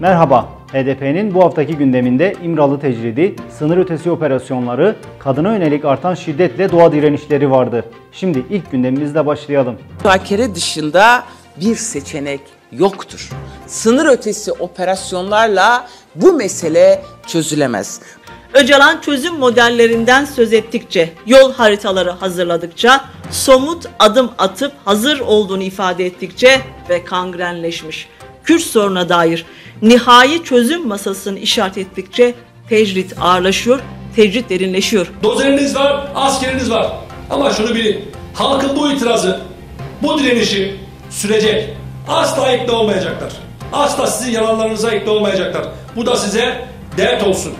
Merhaba, HDP'nin bu haftaki gündeminde İmralı tecridi, sınır ötesi operasyonları, kadına yönelik artan şiddetle doğa direnişleri vardı. Şimdi ilk gündemimizle başlayalım. Müzakere dışında bir seçenek yoktur. Sınır ötesi operasyonlarla bu mesele çözülemez. Öcalan çözüm modellerinden söz ettikçe, yol haritaları hazırladıkça, somut adım atıp hazır olduğunu ifade ettikçe ve kangrenleşmiş Kürt sorununa dair nihai çözüm masasını işaret ettikçe tecrit ağırlaşıyor, tecrit derinleşiyor. Dozeriniz var, askeriniz var. Ama şunu bilin, halkın bu itirazı, bu direnişi sürecek. Asla ikna olmayacaklar. Asla sizin yalanlarınıza ikna olmayacaklar. Bu da size dert olsun.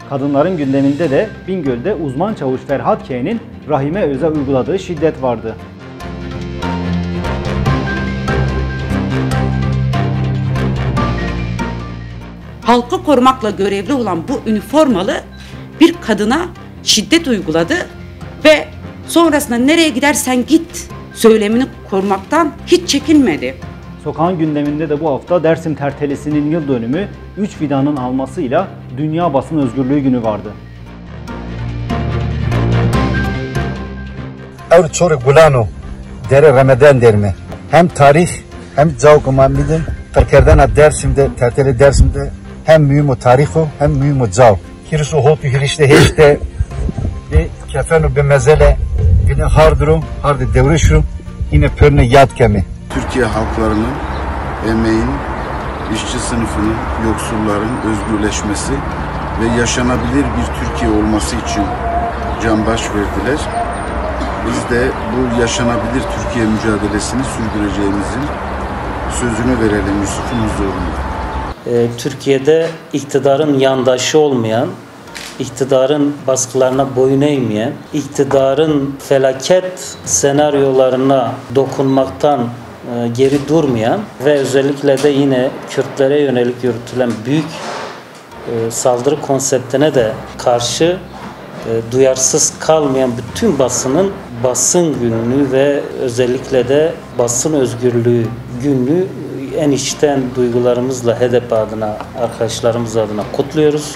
Kadınların gündeminde de Bingöl'de uzman çavuş Ferhat K'nin Rahime Öz'e uyguladığı şiddet vardı. Halkı korumakla görevli olan bu üniformalı bir kadına şiddet uyguladı ve sonrasında nereye gidersen git söylemini korumaktan hiç çekinmedi. Sokağın gündeminde de bu hafta Dersim Tertelesi'nin yıl dönümü 3 fidanın almasıyla Dünya Basın Özgürlüğü Günü vardı. Ev çoruk bulano dere Ramazan derme. Hem tarih hem cavkuman bilin. Türkiye'den Dersim'de, Terteli Dersim'de hem mühim o tarih o hem mühim o cav. Kirisu hotu hirişte heşte ve kefenu bir mezele yine hardurum, hardı devrişum yine pörne yad kemi. Türkiye halklarının, emeğin, işçi sınıfının, yoksulların özgürleşmesi ve yaşanabilir bir Türkiye olması için canbaş verdiler. Biz de bu yaşanabilir Türkiye mücadelesini sürdüreceğimizin sözünü verelim Yusuf'un huzurunda. Türkiye'de iktidarın yandaşı olmayan, iktidarın baskılarına boyun eğmeyen, iktidarın felaket senaryolarına dokunmaktan geri durmayan ve özellikle de yine Kürtlere yönelik yürütülen büyük saldırı konseptine de karşı duyarsız kalmayan bütün basının basın gününü ve özellikle de basın özgürlüğü gününü en içten duygularımızla HDP adına, arkadaşlarımız adına kutluyoruz.